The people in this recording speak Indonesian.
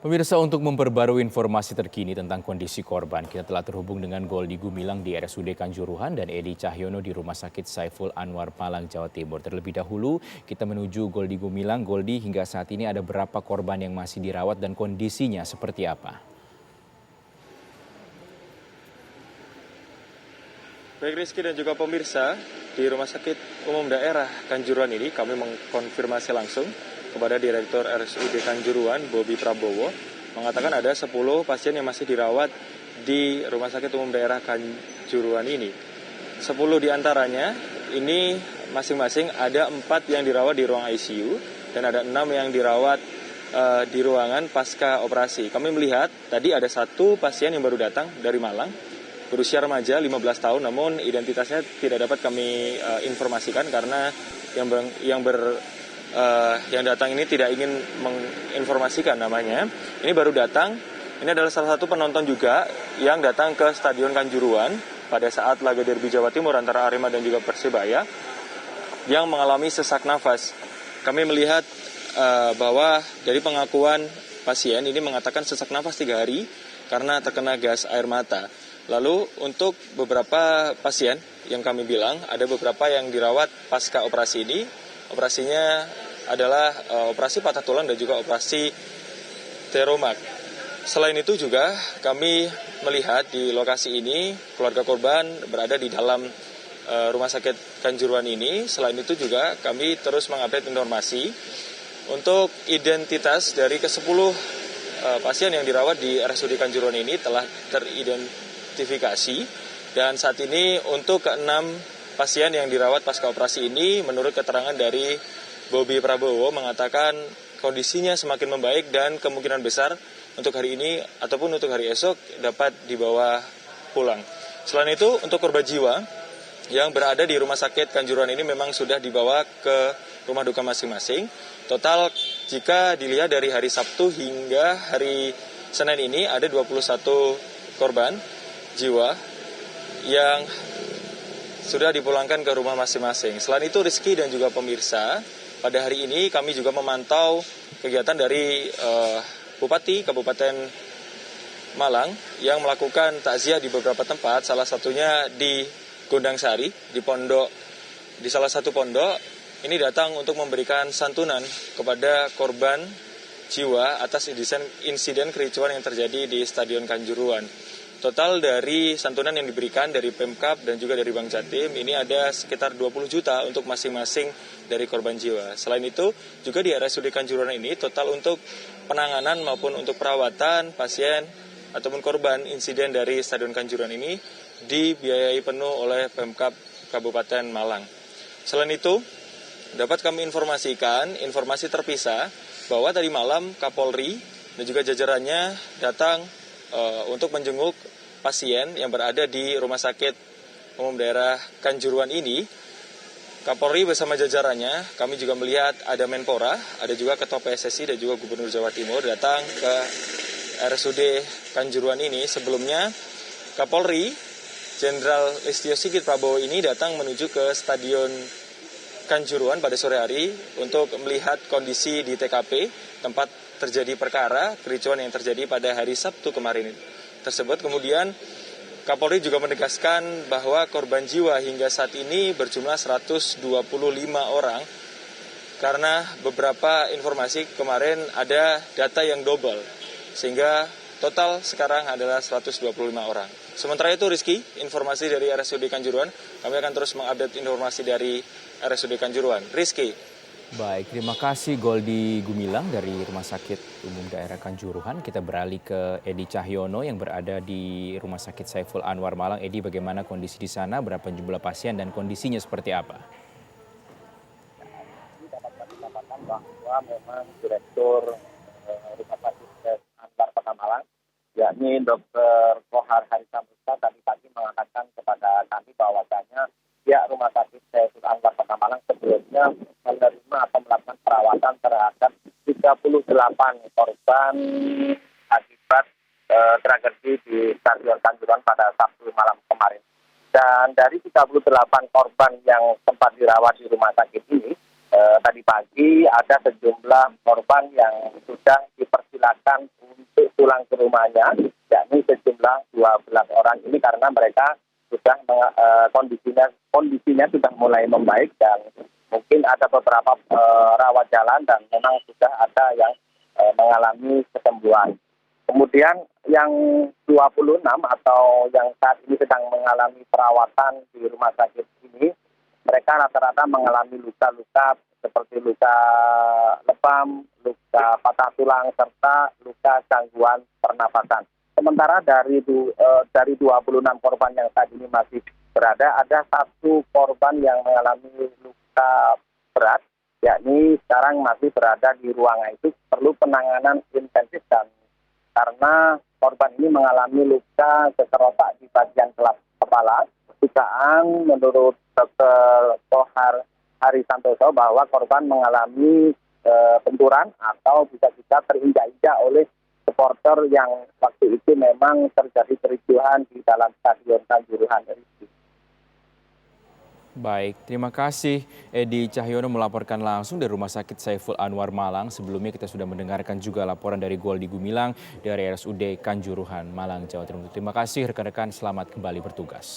Pemirsa, untuk memperbarui informasi terkini tentang kondisi korban, kita telah terhubung dengan Goldi Gumilang di RSUD Kanjuruhan dan Edi Cahyono di Rumah Sakit Saiful Anwar Malang, Jawa Timur. Terlebih dahulu, kita menuju Goldi Gumilang. Goldi, hingga saat ini ada berapa korban yang masih dirawat dan kondisinya seperti apa? Baik Rizky dan juga pemirsa, di Rumah Sakit Umum Daerah Kanjuruhan ini kami mengkonfirmasi langsung kepada Direktur RSUD Kanjuruhan, Bobi Prabowo, mengatakan ada 10 pasien yang masih dirawat di Rumah Sakit Umum Daerah Kanjuruhan ini. 10 diantaranya ini masing-masing ada 4 yang dirawat di ruang ICU dan ada 6 yang dirawat di ruangan pasca operasi. Kami melihat tadi ada 1 pasien yang baru datang dari Malang, berusia remaja 15 tahun, namun identitasnya tidak dapat kami informasikan karena yang datang ini tidak ingin menginformasikan namanya. Ini baru datang, ini adalah salah satu penonton juga yang datang ke Stadion Kanjuruhan pada saat laga derby Jawa Timur antara Arema dan juga Persebaya yang mengalami sesak nafas. Kami melihat bahwa dari pengakuan pasien ini mengatakan sesak nafas 3 hari karena terkena gas air mata. Lalu untuk beberapa pasien yang kami bilang ada beberapa yang dirawat pasca operasi ini. Operasinya adalah operasi patah tulang dan juga operasi teromak. Selain itu juga kami melihat di lokasi ini keluarga korban berada di dalam Rumah Sakit Kanjuruhan ini. Selain itu juga kami terus mengupdate informasi untuk identitas dari ke-10 pasien yang dirawat di RSUD Kanjuruhan ini telah teridentifikasi. Dan saat ini untuk ke-6 pasien yang dirawat pasca operasi ini, menurut keterangan dari Bobi Prabowo, mengatakan kondisinya semakin membaik dan kemungkinan besar untuk hari ini ataupun untuk hari esok dapat dibawa pulang. Selain itu, untuk korban jiwa yang berada di Rumah Sakit Kanjuruhan ini memang sudah dibawa ke rumah duka masing-masing. Total jika dilihat dari hari Sabtu hingga hari Senin ini ada 21 korban jiwa yang sudah dipulangkan ke rumah masing-masing. Selain itu Rizky dan juga pemirsa, pada hari ini kami juga memantau kegiatan dari Bupati Kabupaten Malang yang melakukan takziah di beberapa tempat, salah satunya di Gondang Sari, di salah satu pondok. Ini datang untuk memberikan santunan kepada korban jiwa atas insiden kericuan yang terjadi di Stadion Kanjuruhan. Total dari santunan yang diberikan dari Pemkab dan juga dari Bank Jatim ini ada sekitar 20 juta untuk masing-masing dari korban jiwa. Selain itu juga di RSUD Kanjuruhan ini total untuk penanganan maupun untuk perawatan pasien ataupun korban insiden dari Stadion Kanjuruhan ini dibiayai penuh oleh Pemkab Kabupaten Malang. Selain itu dapat kami informasikan informasi terpisah bahwa tadi malam Kapolri dan juga jajarannya datang untuk menjenguk pasien yang berada di Rumah Sakit Umum Daerah Kanjuruhan ini. Kapolri bersama jajarannya, kami juga melihat ada Menpora, ada juga Ketua PSSI dan juga Gubernur Jawa Timur datang ke RSUD Kanjuruhan ini. Sebelumnya Kapolri Jenderal Listio Sigit Prabowo ini datang menuju ke Stadion Kanjuruhan pada sore hari untuk melihat kondisi di TKP tempat terjadi perkara kericuan yang terjadi pada hari Sabtu kemarin tersebut. Kemudian Kapolri juga menegaskan bahwa korban jiwa hingga saat ini berjumlah 125 orang karena beberapa informasi kemarin ada data yang double sehingga total sekarang adalah 125 orang. Sementara itu Rizky, informasi dari RSUD Kanjuruhan, kami akan terus mengupdate informasi dari RSUD Kanjuruhan. Rizky. Baik, terima kasih Goldi Gumilang dari Rumah Sakit Umum Daerah Kanjuruhan. Kita beralih ke Edi Cahyono yang berada di Rumah Sakit Saiful Anwar Malang. Edi, bagaimana kondisi di sana, berapa jumlah pasien dan kondisinya seperti apa? Dapat kami katakan bahwa memang Direktur Rumah Sakit Anwar Kota Malang, yakni Dr. Kohar Harisamusta, tadi pagi mengatakan kepada kami bahwasanya pihak Rumah Sakit Saiful Anwar Kota Malang sebelumnya menerima atau melakukan perawatan terhadap 38 korban akibat tragedi di Stadion Kanjuruhan pada Sabtu malam kemarin. Dan dari 38 korban yang sempat dirawat di rumah sakit ini, tadi pagi ada sejumlah korban yang sudah dipersilakan untuk pulang ke rumahnya, yakni sejumlah 12 orang ini karena mereka sudah kondisinya sudah mulai membaik dan mungkin ada beberapa rawat jalan dan memang sudah ada yang mengalami kesembuhan. Kemudian yang 26 atau yang saat ini sedang mengalami perawatan di rumah sakit ini, mereka rata-rata mengalami luka-luka seperti luka lebam, luka patah tulang, serta luka gangguan pernapasan. Sementara dari 26 korban yang saat ini masih berada, ada satu korban yang mengalami luka berat, yakni sekarang masih berada di ruangan itu perlu penanganan intensif dan karena korban ini mengalami luka keserotak di bagian kepala. Dugaan menurut Dr. Kohar Hari Santoso bahwa korban mengalami benturan atau bisa-bisa terinjak-injak oleh supporter yang waktu itu memang terjadi kericuhan di dalam Stadion Kanjuruhan. Baik, terima kasih Edi Cahyono melaporkan langsung dari Rumah Sakit Saiful Anwar Malang. Sebelumnya kita sudah mendengarkan juga laporan dari Goldi Gumilang dari RSUD Kanjuruhan Malang, Jawa Timur. Terima kasih rekan-rekan, selamat kembali bertugas.